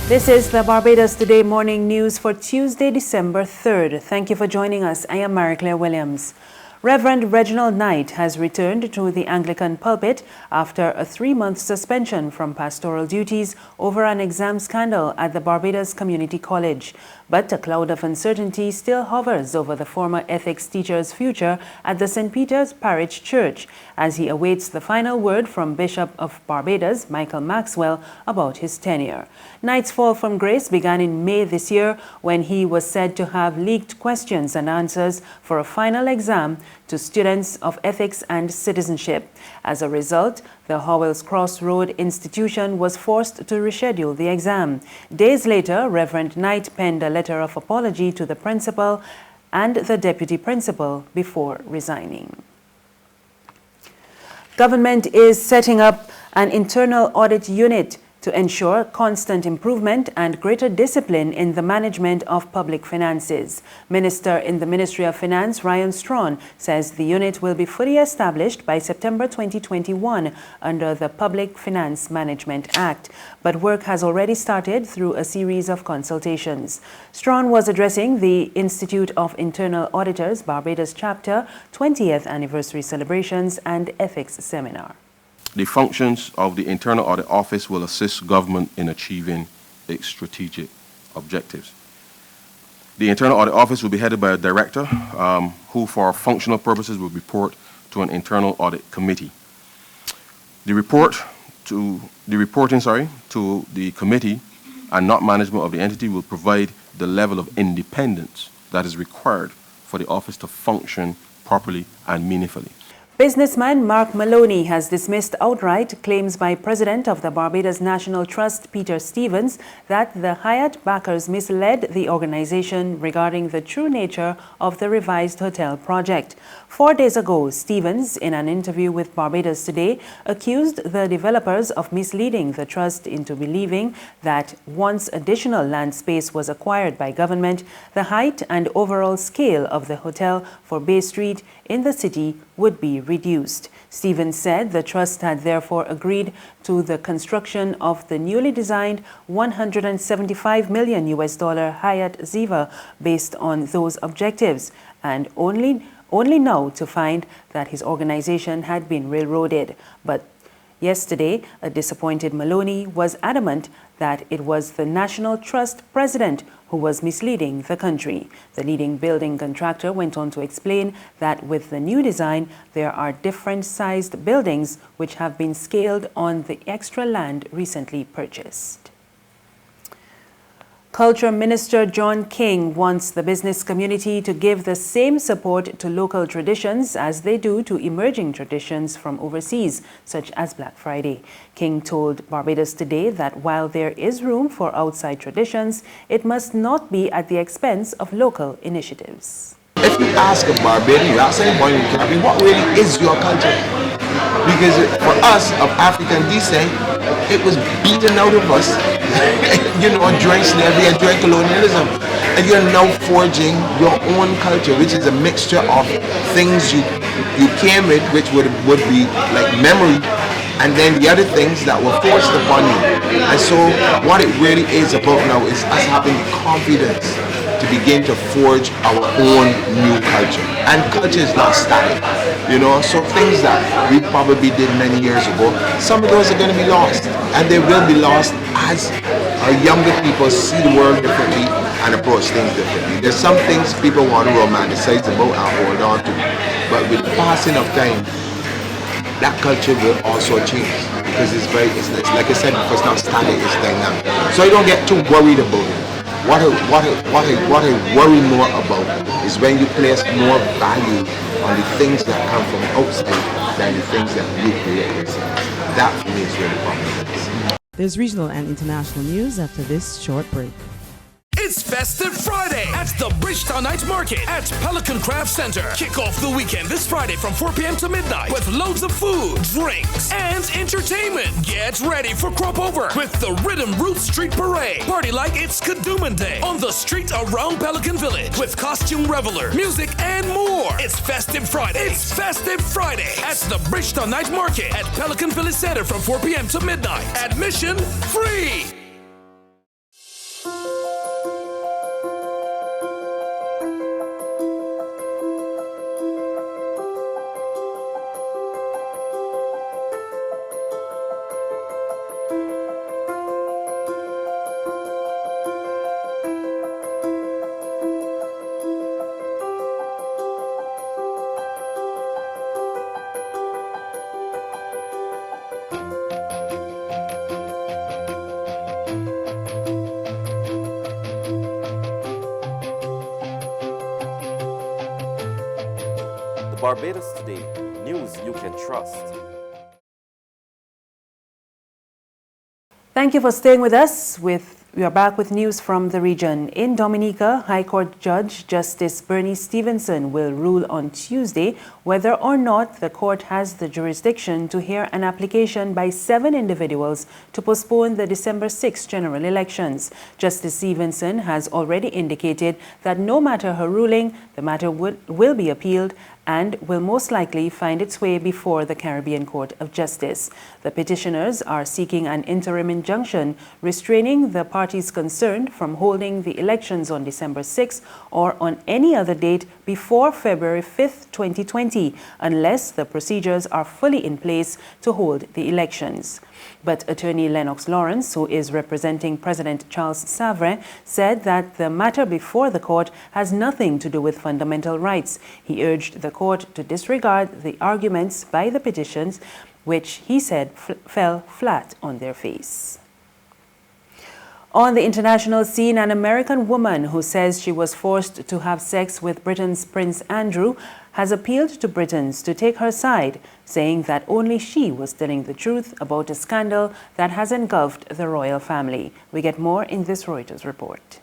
This is the Barbados Today morning news for Tuesday, December 3rd. Thank you for joining us. I am Mary Claire Williams. Reverend Reginald Knight has returned to the Anglican pulpit after a 3-month suspension from pastoral duties over an exam scandal at the Barbados Community College. But a cloud of uncertainty still hovers over the former ethics teacher's future at the St. Peter's Parish Church as he awaits the final word from Bishop of Barbados, Michael Maxwell, about his tenure. Knight's fall from grace began in May this year when he was said to have leaked questions and answers for a final exam to students of ethics and citizenship. As a result, the Howells Crossroad institution was forced to reschedule the exam. Days later, Reverend Knight penned a letter of apology to the principal and the deputy principal before resigning. Government is setting up an internal audit unit to ensure constant improvement and greater discipline in the management of public finances. Minister in the Ministry of Finance, Ryan Strawn, says the unit will be fully established by September 2021 under the Public Finance Management Act, but work has already started through a series of consultations. Strawn was addressing the Institute of Internal Auditors Barbados Chapter 20th Anniversary Celebrations and Ethics Seminar. The functions of the Internal Audit Office will assist government in achieving its strategic objectives. The Internal Audit Office will be headed by a director who, for functional purposes, will report to an Internal Audit Committee. The reporting to the committee and not management of the entity will provide the level of independence that is required for the office to function properly and meaningfully. Businessman Mark Maloney has dismissed outright claims by President of the Barbados National Trust, Peter Stevens, that the Hyatt backers misled the organization regarding the true nature of the revised hotel project. 4 days ago, Stevens, in an interview with Barbados Today, accused the developers of misleading the trust into believing that once additional land space was acquired by government, the height and overall scale of the hotel for Bay Street in the city would be reduced. Stevens said the trust had therefore agreed to the construction of the newly designed $175 million Hyatt Ziva based on those objectives, and only now to find that his organization had been railroaded. But yesterday, a disappointed Maloney was adamant that it was the National Trust president who was misleading the country. The leading building contractor went on to explain that with the new design, there are different sized buildings which have been scaled on the extra land recently purchased. Culture Minister John King wants the business community to give the same support to local traditions as they do to emerging traditions from overseas, such as Black Friday. King told Barbados Today that while there is room for outside traditions, it must not be at the expense of local initiatives. If you ask a Barbadian, you ask anybody in the Caribbean, what really is your culture? Because for us of African descent, it was beaten out of us, during slavery and during colonialism. And you're now forging your own culture, which is a mixture of things you came with, which would be like memory, and then the other things that were forced upon you. And so what it really is about now is us having the confidence to begin to forge our own new culture. And culture is not static, so things that we probably did many years ago, some of those are going to be lost, and they will be lost as our younger people see the world differently and approach things differently. There's some things people want to romanticize about and hold on to, but with the passing of time, that culture will also change, because it's like I said before, it's not static, it's dynamic. So you don't get too worried about it. What I worry more about is when you place more value on the things that come from outside than the things that you create yourself. That for me is where the problem is. There's regional and international news after this short break. It's Festive Friday at the Bridgetown Night Market at Pelican Craft Center. Kick off the weekend this Friday from 4 p.m. to midnight with loads of food, drinks, and entertainment. Get ready for Crop Over with the Rhythm Roots Street Parade. Party like it's Kadooman Day on the street around Pelican Village with costume reveler, music, and more. It's Festive Friday. It's Festive Friday at the Bridgetown Night Market at Pelican Village Center from 4 p.m. to midnight. Admission free. Barbados Today, news you can trust. Thank you for staying with us. We are back with news from the region. In Dominica, High Court Judge Justice Bernie Stevenson will rule on Tuesday whether or not the court has the jurisdiction to hear an application by 7 individuals to postpone the December 6 general elections. Justice Stevenson has already indicated that no matter her ruling, the matter will be appealed and will most likely find its way before the Caribbean Court of Justice. The petitioners are seeking an interim injunction restraining the parties concerned from holding the elections on December 6 or on any other date before February 5, 2020, unless the procedures are fully in place to hold the elections. But Attorney Lennox Lawrence, who is representing President Charles Savre, said that the matter before the court has nothing to do with fundamental rights. He urged the court to disregard the arguments by the petitions, which he said fell flat on their face. On the international scene, an American woman who says she was forced to have sex with Britain's Prince Andrew has appealed to Britons to take her side, saying that only she was telling the truth about a scandal that has engulfed the royal family. We get more in this Reuters report.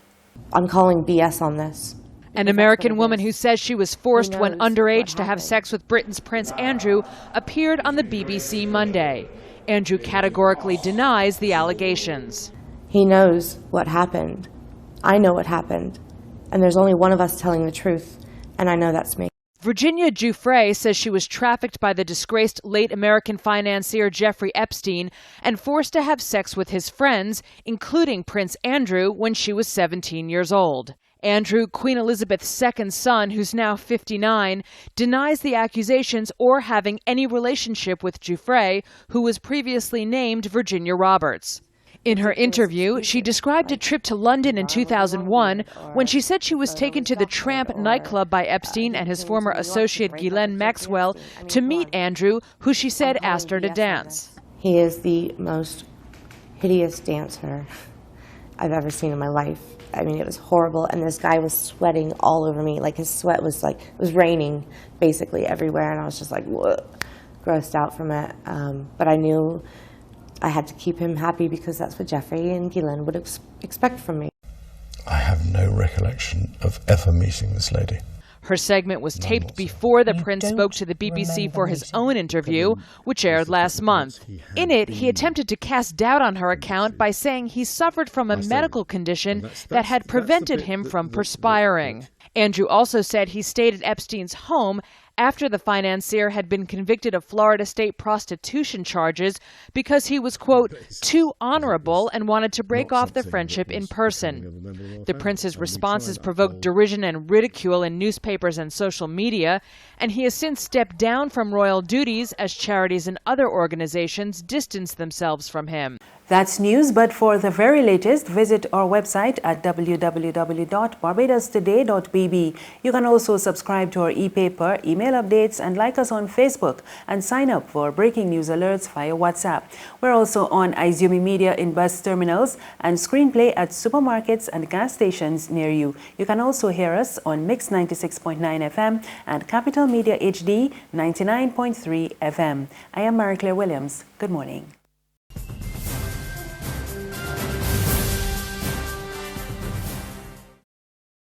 I'm calling BS on this. An American woman who says she was forced when underage to have sex with Britain's Prince Andrew appeared on the BBC Monday. Andrew categorically denies the allegations. He knows what happened. I know what happened. And there's only one of us telling the truth, and I know that's me. Virginia Giuffre says she was trafficked by the disgraced late American financier Jeffrey Epstein and forced to have sex with his friends, including Prince Andrew, when she was 17 years old. Andrew, Queen Elizabeth's second son, who's now 59, denies the accusations or having any relationship with Giuffre, who was previously named Virginia Roberts. In her interview, she described a trip to London in 2001 when she said she was taken to the Tramp nightclub by Epstein and his former associate Ghislaine Maxwell to meet Andrew, who she said asked her to dance. He is the most hideous dancer I've ever seen in my life. I mean, it was horrible, and this guy was sweating all over me. Like, his sweat was like, it was raining basically everywhere, and I was just like, whoa, grossed out from it. But I knew I had to keep him happy because that's what Jeffrey and Ghislaine would expect from me. I have no recollection of ever meeting this lady. Her segment was taped before the prince spoke to the BBC for his own interview, which aired last month. In it, he attempted to cast doubt on her account by saying he suffered from a medical condition that had prevented him from perspiring. Andrew also said he stayed at Epstein's home after the financier had been convicted of Florida state prostitution charges because he was, quote, too honorable and wanted to break off the friendship in person. The prince's responses provoked derision and ridicule in newspapers and social media, and he has since stepped down from royal duties as charities and other organizations distance themselves from him. That's news, but for the very latest, visit our website at www.barbadostoday.bb. You can also subscribe to our e-paper, email updates, and like us on Facebook, and sign up for breaking news alerts via WhatsApp. We're also on Izumi Media in bus terminals and Screenplay at supermarkets and gas stations near you. You can also hear us on Mix 96.9 FM and Capital Media HD 99.3 FM. I am Mary Claire Williams. Good morning.